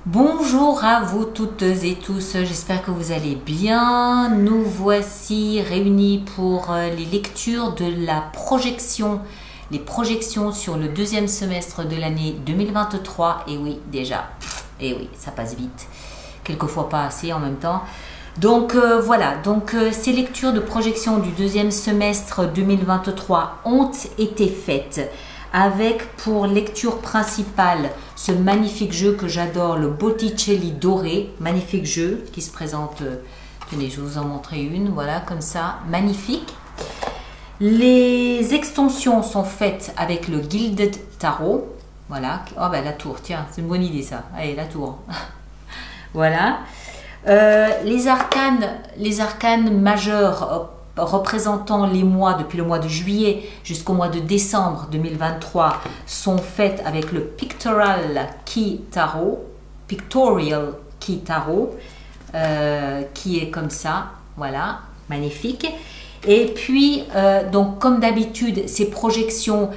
Bonjour à vous toutes et tous, j'espère que vous allez bien. Nous voici réunis pour les lectures de la projection, les projections sur le deuxième semestre de l'année 2023. Et oui, déjà, et oui, ça passe vite, quelquefois pas assez en même temps. Donc voilà, ces lectures de projection du deuxième semestre 2023 ont été faites avec pour lecture principale ce magnifique jeu que j'adore, le Botticelli doré, magnifique jeu qui se présente, tenez, je vais vous en montrer une, voilà, comme ça, magnifique. Les extensions sont faites avec le Gilded Tarot, voilà, oh ben la tour, tiens, c'est une bonne idée ça, allez, la tour, voilà. Les arcanes majeurs représentant les mois depuis le mois de juillet jusqu'au mois de décembre 2023 sont faites avec le Pictorial Key Tarot, qui est comme ça, voilà, magnifique. Et puis, donc comme d'habitude, ces projections,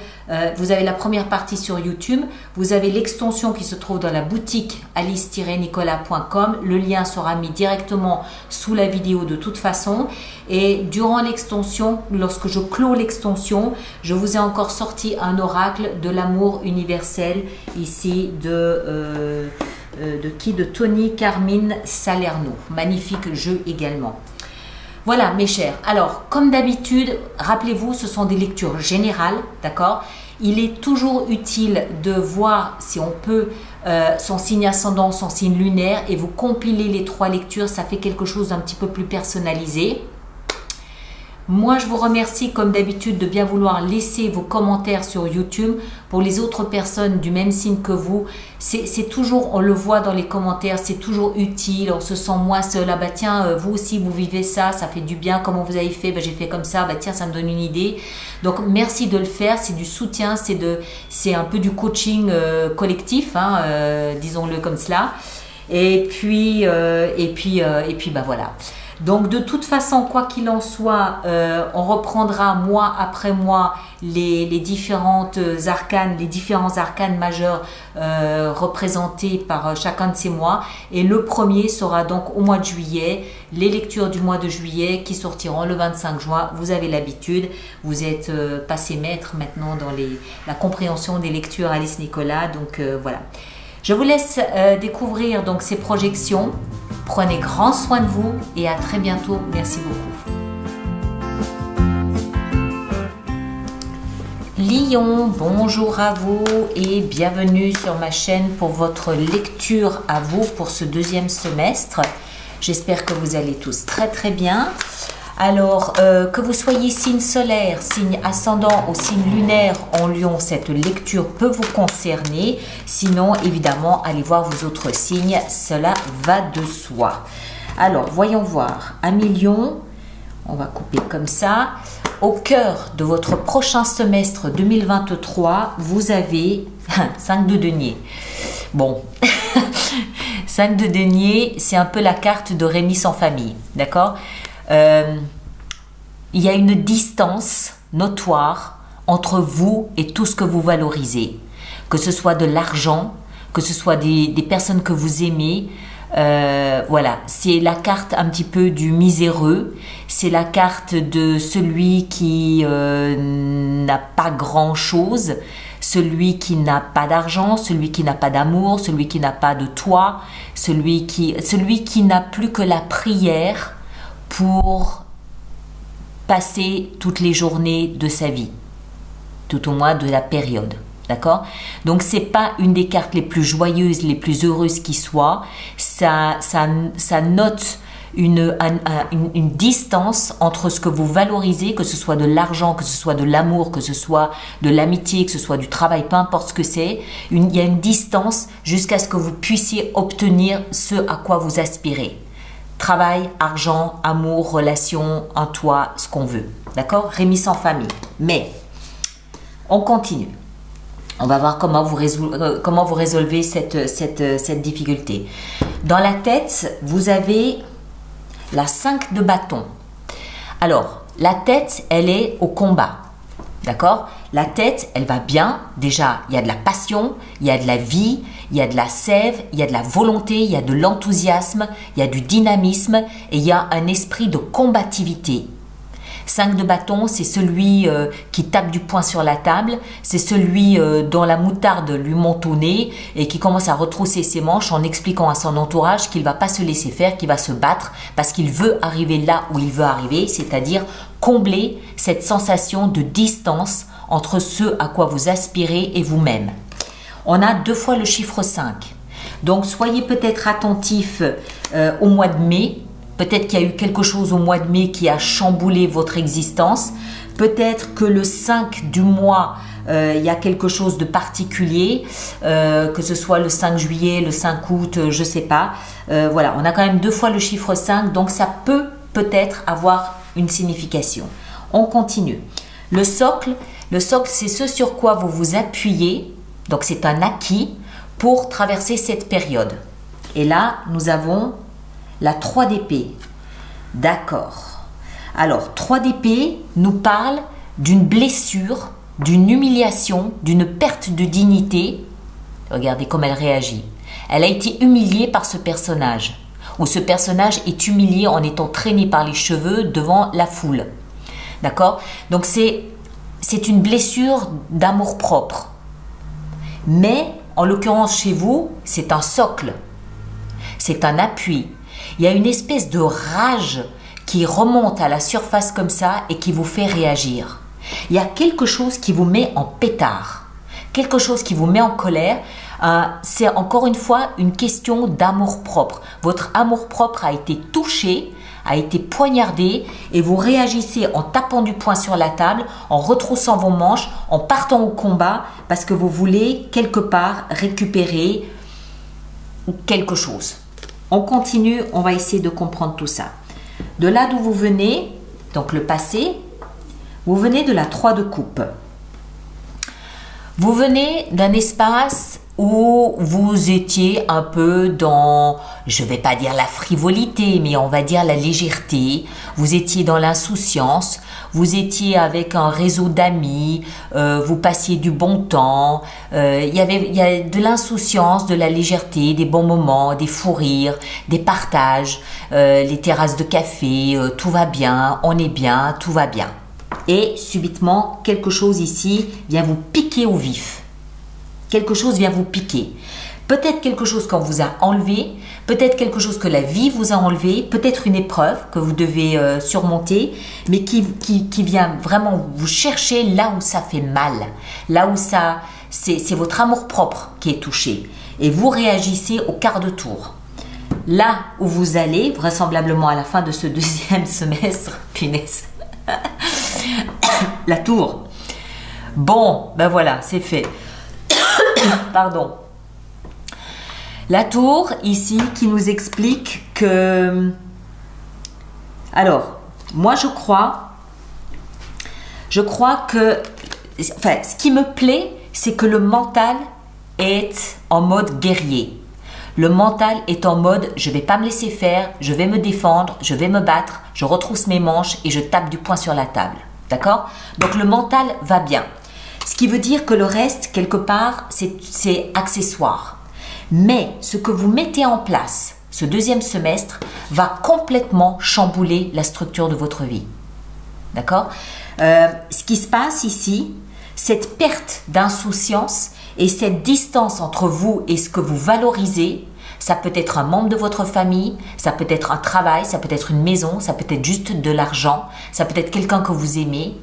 vous avez la première partie sur YouTube, vous avez l'extension qui se trouve dans la boutique alice-nicolas.com. Le lien sera mis directement sous la vidéo de toute façon. Et durant l'extension, lorsque je clôt l'extension, je vous ai encore sorti un oracle de l'amour universel ici de Tony Carmine Salerno. Magnifique jeu également. Voilà mes chers, alors comme d'habitude, rappelez-vous, ce sont des lectures générales, d'accord? Il est toujours utile de voir si on peut son signe ascendant, son signe lunaire, et vous compilez les trois lectures, ça fait quelque chose d'un petit peu plus personnalisé. Moi, je vous remercie comme d'habitude de bien vouloir laisser vos commentaires sur YouTube. Pour les autres personnes du même signe que vous, c'est toujours, on le voit dans les commentaires, c'est toujours utile, on se sent moins seul. Ah bah tiens, vous aussi vous vivez ça, ça fait du bien, comment vous avez fait? Bah, j'ai fait comme ça, bah tiens, ça me donne une idée. Donc merci de le faire, c'est du soutien, c'est un peu du coaching collectif, hein, disons-le comme cela. Et puis bah voilà. Donc de toute façon, quoi qu'il en soit, on reprendra mois après mois les différents arcanes majeurs représentés par chacun de ces mois. Et le premier sera donc au mois de juillet, les lectures du mois de juillet qui sortiront le 25 juin. Vous avez l'habitude, vous êtes passé maître maintenant dans la compréhension des lectures Alice Nicolas. Donc voilà. Je vous laisse découvrir donc ces projections. Prenez grand soin de vous et à très bientôt. Merci beaucoup. Lion, bonjour à vous et bienvenue sur ma chaîne pour votre lecture à vous pour ce deuxième semestre. J'espère que vous allez tous très très bien. Alors, que vous soyez signe solaire, signe ascendant ou signe lunaire en Lion, cette lecture peut vous concerner. Sinon, évidemment, allez voir vos autres signes, cela va de soi. Alors, voyons voir. Amis Lion, on va couper comme ça. Au cœur de votre prochain semestre 2023, vous avez 5 de denier. Bon, 5 de denier, c'est un peu la carte de Rémi sans famille, d'accord ? Il y a une distance notoire entre vous et tout ce que vous valorisez, que ce soit de l'argent, que ce soit des personnes que vous aimez. Voilà, c'est la carte un petit peu du miséreux, c'est la carte de celui qui n'a pas grand-chose, celui qui n'a pas d'argent, celui qui n'a pas d'amour, celui qui n'a pas de toit, celui qui n'a plus que la prière pour passer toutes les journées de sa vie, tout au moins de la période, d'accord? Donc c'est pas une des cartes les plus joyeuses, les plus heureuses qui soit. Ça note une distance entre ce que vous valorisez, que ce soit de l'argent, que ce soit de l'amour, que ce soit de l'amitié, que ce soit du travail, peu importe ce que c'est. Il y a une distance jusqu'à ce que vous puissiez obtenir ce à quoi vous aspirez. Travail, argent, amour, relation, un toit, ce qu'on veut. D'accord? Rémi sans famille. Mais, on continue. On va voir comment vous résolvez cette difficulté. Dans la tête, vous avez la 5 de bâton. Alors, la tête, elle est au combat. D'accord? La tête, elle va bien. Déjà, il y a de la passion, il y a de la vie, il y a de la sève, il y a de la volonté, il y a de l'enthousiasme, il y a du dynamisme et il y a un esprit de combativité. 5 de bâton, c'est celui qui tape du poing sur la table, c'est celui dont la moutarde lui monte au nez et qui commence à retrousser ses manches en expliquant à son entourage qu'il ne va pas se laisser faire, qu'il va se battre parce qu'il veut arriver là où il veut arriver, c'est-à-dire combler cette sensation de distance entre ce à quoi vous aspirez et vous-même. On a 2 fois le chiffre 5. Donc soyez peut-être attentifs au mois de mai. Peut-être qu'il y a eu quelque chose au mois de mai qui a chamboulé votre existence. Peut-être que le 5 du mois, il y a quelque chose de particulier, que ce soit le 5 juillet, le 5 août, je ne sais pas. Voilà, on a quand même 2 fois le chiffre 5, donc ça peut peut-être avoir une signification. On continue. Le socle, c'est ce sur quoi vous vous appuyez, donc c'est un acquis pour traverser cette période. Et là, nous avons la 3 d'épée. D'accord. Alors, 3 d'épée nous parle d'une blessure, d'une humiliation, d'une perte de dignité. Regardez comme elle réagit. Elle a été humiliée par ce personnage. Ou ce personnage est humilié en étant traîné par les cheveux devant la foule. D'accord? Donc, c'est une blessure d'amour-propre. Mais, en l'occurrence chez vous, c'est un socle. C'est un appui. Il y a une espèce de rage qui remonte à la surface comme ça et qui vous fait réagir. Il y a quelque chose qui vous met en pétard, quelque chose qui vous met en colère. C'est encore une fois une question d'amour-propre. Votre amour-propre a été touché, a été poignardé et vous réagissez en tapant du poing sur la table, en retroussant vos manches, en partant au combat parce que vous voulez quelque part récupérer quelque chose. On continue, on va essayer de comprendre tout ça. De là d'où vous venez, donc le passé, vous venez de la 3 de coupe. Vous venez d'un espace où vous étiez un peu dans, je ne vais pas dire la frivolité, mais on va dire la légèreté. Vous étiez dans l'insouciance, vous étiez avec un réseau d'amis, vous passiez du bon temps. Il y a de l'insouciance, de la légèreté, des bons moments, des fous rires, des partages, les terrasses de café, tout va bien, on est bien, tout va bien. Et subitement, quelque chose ici vient vous piquer au vif. Quelque chose vient vous piquer. Peut-être quelque chose qu'on vous a enlevé, peut-être quelque chose que la vie vous a enlevé, peut-être une épreuve que vous devez surmonter, mais qui vient vraiment vous chercher là où ça fait mal, là où c'est votre amour-propre qui est touché. Et vous réagissez au quart de tour. Là où vous allez, vraisemblablement à la fin de ce 2e semestre, punaise, la tour. Bon, ben voilà, c'est fait. Pardon. La tour ici qui nous explique que... Alors, moi je crois que... Enfin, ce qui me plaît, c'est que le mental est en mode guerrier. Le mental est en mode je ne vais pas me laisser faire, je vais me défendre, je vais me battre, je retrousse mes manches et je tape du poing sur la table. D'accord? Donc le mental va bien. Ce qui veut dire que le reste, quelque part, c'est accessoire. Mais ce que vous mettez en place, ce 2e semestre, va complètement chambouler la structure de votre vie. D'accord? Ce qui se passe ici, cette perte d'insouciance et cette distance entre vous et ce que vous valorisez, ça peut être un membre de votre famille, ça peut être un travail, ça peut être une maison, ça peut être juste de l'argent, ça peut être quelqu'un que vous aimez.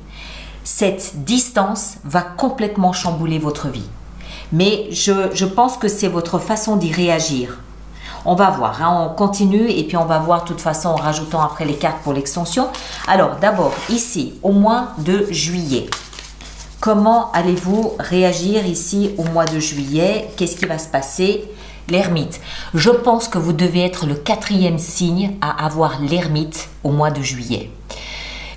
Cette distance va complètement chambouler votre vie. Mais je pense que c'est votre façon d'y réagir. On va voir, hein, on continue et puis on va voir de toute façon en rajoutant après les cartes pour l'extension. Alors d'abord ici, au mois de juillet. Comment allez-vous réagir ici au mois de juillet? Qu'est-ce qui va se passer? L'ermite. Je pense que vous devez être le 4e signe à avoir l'ermite au mois de juillet.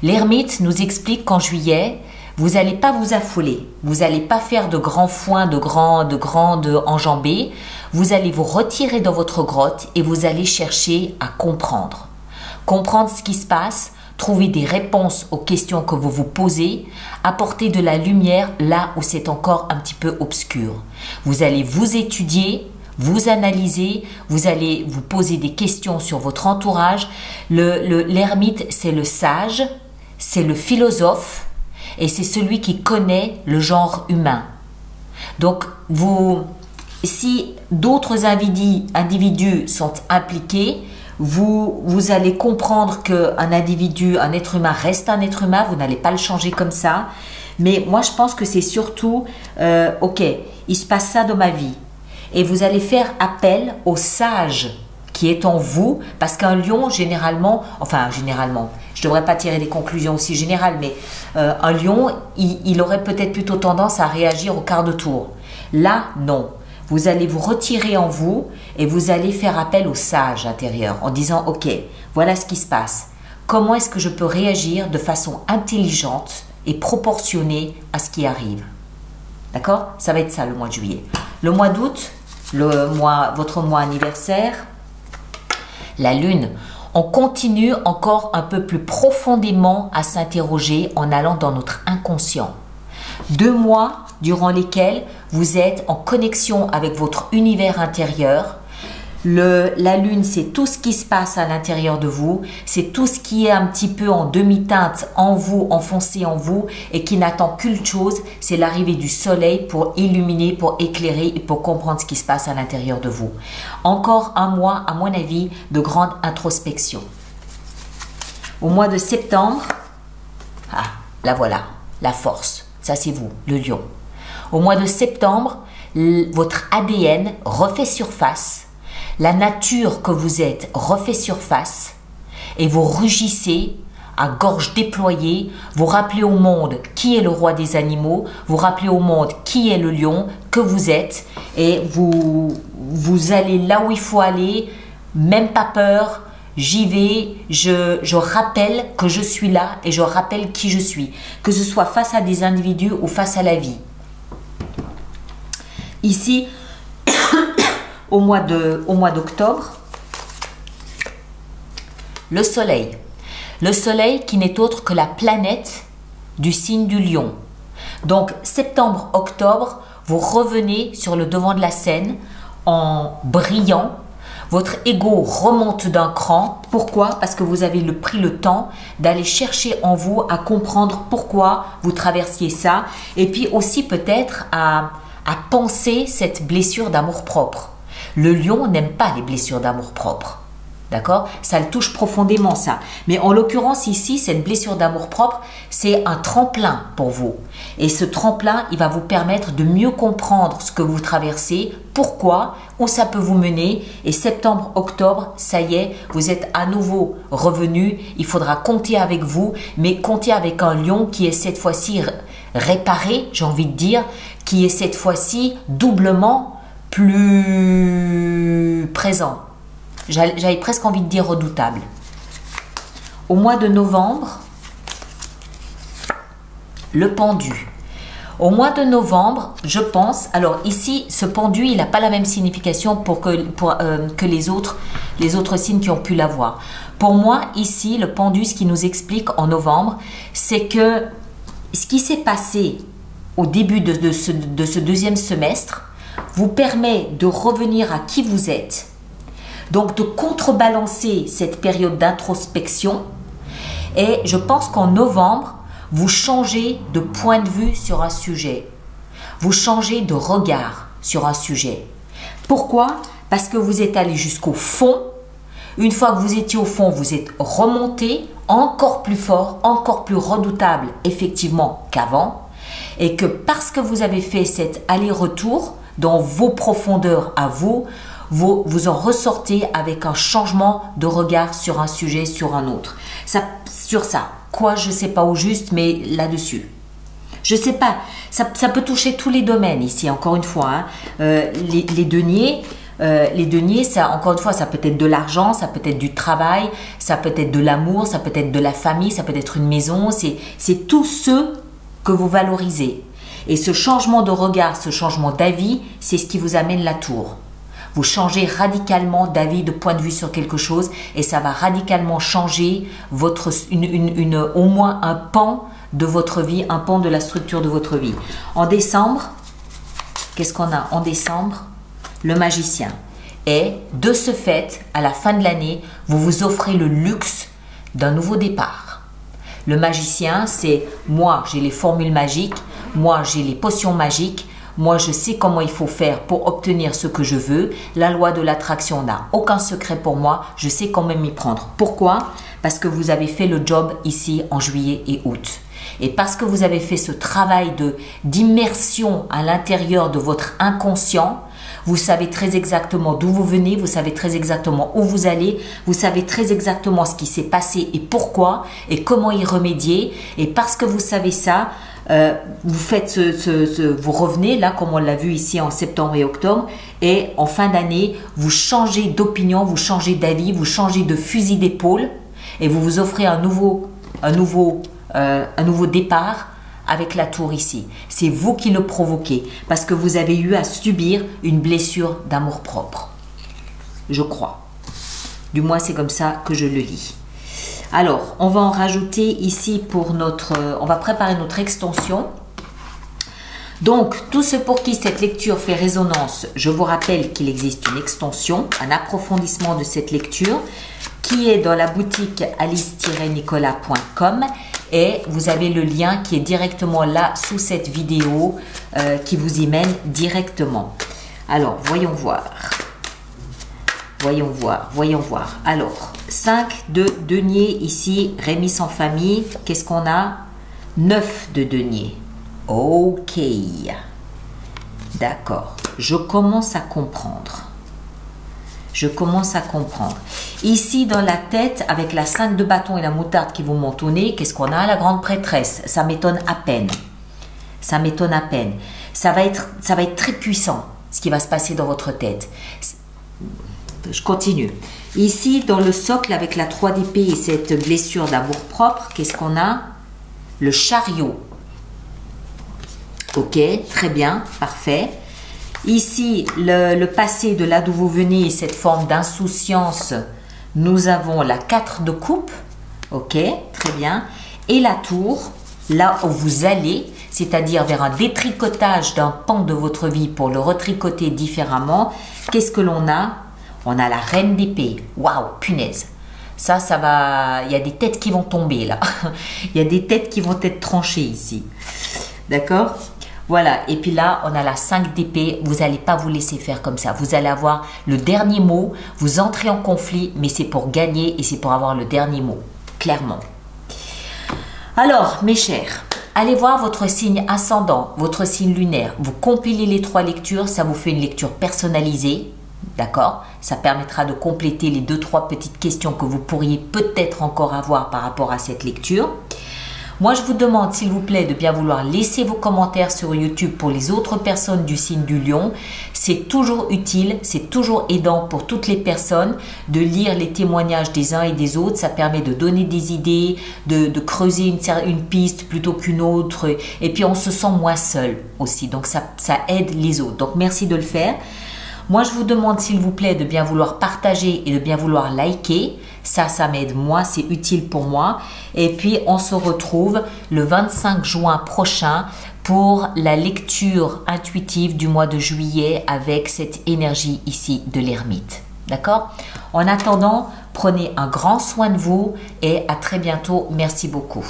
L'ermite nous explique qu'en juillet, vous n'allez pas vous affoler. Vous n'allez pas faire de grands foins, de grandes enjambées. Vous allez vous retirer dans votre grotte et vous allez chercher à comprendre. Comprendre ce qui se passe, trouver des réponses aux questions que vous vous posez, apporter de la lumière là où c'est encore un petit peu obscur. Vous allez vous étudier, vous analyser, vous allez vous poser des questions sur votre entourage. L'ermite, c'est le sage, c'est le philosophe et c'est celui qui connaît le genre humain. Donc, si d'autres individus sont impliqués, vous allez comprendre qu'un individu, un être humain reste un être humain, vous n'allez pas le changer comme ça. Mais moi, je pense que c'est surtout, ok, il se passe ça dans ma vie. Et vous allez faire appel au sage qui est en vous, parce qu'un lion, généralement, je ne devrais pas tirer des conclusions aussi générales, mais un lion, il aurait peut-être plutôt tendance à réagir au quart de tour. Là, non. Vous allez vous retirer en vous et vous allez faire appel au sage intérieur en disant, ok, voilà ce qui se passe. Comment est-ce que je peux réagir de façon intelligente et proportionnée à ce qui arrive? D'accord? Ça va être ça le mois de juillet. Le mois d'août, votre mois anniversaire, la lune, on continue encore un peu plus profondément à s'interroger en allant dans notre inconscient. 2 mois durant lesquels vous êtes en connexion avec votre univers intérieur. La lune, c'est tout ce qui se passe à l'intérieur de vous, c'est tout ce qui est un petit peu en demi-teinte en vous, enfoncé en vous et qui n'attend qu'une chose, c'est l'arrivée du soleil pour illuminer, pour éclairer et pour comprendre ce qui se passe à l'intérieur de vous. Encore un mois, à mon avis, de grande introspection. Au mois de septembre, la voilà, la force, ça c'est vous, le lion. Au mois de septembre, votre ADN refait surface. La nature que vous êtes refait surface et vous rugissez à gorge déployée, vous rappelez au monde qui est le roi des animaux, vous rappelez au monde qui est le lion, que vous êtes et vous allez là où il faut aller, même pas peur, j'y vais, je rappelle que je suis là et je rappelle qui je suis, que ce soit face à des individus ou face à la vie. Ici, au mois d'octobre, le soleil. Le soleil qui n'est autre que la planète du signe du lion. Donc, septembre-octobre, vous revenez sur le devant de la scène en brillant. Votre ego remonte d'un cran. Pourquoi? Parce que vous avez pris le temps d'aller chercher en vous à comprendre pourquoi vous traversiez ça. Et puis aussi peut-être à penser cette blessure d'amour-propre. Le lion n'aime pas les blessures d'amour-propre. D'accord? Ça le touche profondément, ça. Mais en l'occurrence, ici, cette blessure d'amour-propre, c'est un tremplin pour vous. Et ce tremplin, il va vous permettre de mieux comprendre ce que vous traversez, pourquoi, où ça peut vous mener. Et septembre, octobre, ça y est, vous êtes à nouveau revenu. Il faudra compter avec vous, mais compter avec un lion qui est cette fois-ci réparé, j'ai envie de dire, qui est cette fois-ci doublement plus présent. J'avais presque envie de dire redoutable. Au mois de novembre, le pendu. Au mois de novembre, je pense, alors ici, ce pendu, il n'a pas la même signification que les autres signes qui ont pu l'avoir. Pour moi, ici, le pendu, ce qui nous explique en novembre, c'est que ce qui s'est passé au début de ce deuxième semestre vous permet de revenir à qui vous êtes, donc de contrebalancer cette période d'introspection. Et je pense qu'en novembre, vous changez de point de vue sur un sujet. Vous changez de regard sur un sujet. Pourquoi? Parce que vous êtes allé jusqu'au fond. Une fois que vous étiez au fond, vous êtes remonté encore plus fort, encore plus redoutable effectivement qu'avant. Et que parce que vous avez fait cet aller-retour dans vos profondeurs à vous, vous en ressortez avec un changement de regard sur un sujet, sur un autre. Sur ça, quoi, je ne sais pas au juste, mais là-dessus. Je ne sais pas, ça peut toucher tous les domaines ici, encore une fois. Hein. Les deniers, ça, encore une fois, ça peut être de l'argent, ça peut être du travail, ça peut être de l'amour, ça peut être de la famille, ça peut être une maison. C'est tout ce que vous valorisez. Et ce changement de regard, ce changement d'avis, c'est ce qui vous amène la tour. Vous changez radicalement d'avis, de point de vue sur quelque chose et ça va radicalement changer au moins un pan de votre vie, un pan de la structure de votre vie. En décembre, qu'est-ce qu'on a? En décembre, le magicien. Et de ce fait, à la fin de l'année, vous vous offrez le luxe d'un nouveau départ. Le magicien, c'est moi, j'ai les formules magiques, moi, j'ai les potions magiques, moi, je sais comment il faut faire pour obtenir ce que je veux. La loi de l'attraction n'a aucun secret pour moi, je sais comment m'y prendre. Pourquoi? Parce que vous avez fait le job ici en juillet et août. Et parce que vous avez fait ce travail d'immersion à l'intérieur de votre inconscient, vous savez très exactement d'où vous venez, vous savez très exactement où vous allez, vous savez très exactement ce qui s'est passé et pourquoi et comment y remédier. Et parce que vous savez ça, vous faites vous revenez là comme on l'a vu ici en septembre et octobre et en fin d'année, vous changez d'opinion, vous changez d'avis, vous changez de fusil d'épaule et vous vous offrez un nouveau départ avec la tour ici. C'est vous qui le provoquez parce que vous avez eu à subir une blessure d'amour-propre. Je crois. Du moins, c'est comme ça que je le lis. Alors, on va en rajouter ici pour on va préparer notre extension. Donc, tous ceux pour qui cette lecture fait résonance, je vous rappelle qu'il existe une extension, un approfondissement de cette lecture qui est dans la boutique alice-nicolas.com et vous avez le lien qui est directement là sous cette vidéo qui vous y mène directement. Alors, voyons voir. Voyons voir. Alors, 5 de denier ici, Rémi sans famille. Qu'est-ce qu'on a? 9 de denier. Ok. D'accord. Je commence à comprendre. Ici, dans la tête, avec la 5 de bâton et la moutarde qui vous monte au nez, qu'est-ce qu'on a? La grande prêtresse. Ça m'étonne à peine. Ça va être très puissant, ce qui va se passer dans votre tête. Je continue. Ici, dans le socle, avec la 3 d'épée et cette blessure d'amour-propre, qu'est-ce qu'on a? Le chariot. Ok, très bien, parfait. Ici, le passé de là d'où vous venez et cette forme d'insouciance, nous avons la 4 de coupe. Ok, très bien. Et la tour, là où vous allez, c'est-à-dire vers un détricotage d'un pan de votre vie pour le retricoter différemment. Qu'est-ce que l'on a? On a la reine d'épée. Waouh, punaise. Ça va... Il y a des têtes qui vont tomber là. Il y a des têtes qui vont être tranchées ici. D'accord? Voilà. Et puis là, on a la 5 d'épée. Vous n'allez pas vous laisser faire comme ça. Vous allez avoir le dernier mot. Vous entrez en conflit, mais c'est pour gagner et c'est pour avoir le dernier mot. Clairement. Alors, mes chers, allez voir votre signe ascendant, votre signe lunaire. Vous compilez les 3 lectures. Ça vous fait une lecture personnalisée. D'accord? Ça permettra de compléter les 2-3 petites questions que vous pourriez peut-être encore avoir par rapport à cette lecture. Moi, je vous demande, s'il vous plaît, de bien vouloir laisser vos commentaires sur YouTube pour les autres personnes du signe du lion. C'est toujours utile, c'est toujours aidant pour toutes les personnes de lire les témoignages des uns et des autres. Ça permet de donner des idées, de creuser une piste plutôt qu'une autre. Et puis, on se sent moins seul aussi. Donc, ça aide les autres. Donc, merci de le faire. Moi, je vous demande, s'il vous plaît, de bien vouloir partager et de bien vouloir liker. Ça m'aide moi, c'est utile pour moi. Et puis, on se retrouve le 25 juin prochain pour la lecture intuitive du mois de juillet avec cette énergie ici de l'ermite. D'accord? En attendant, prenez un grand soin de vous et à très bientôt. Merci beaucoup.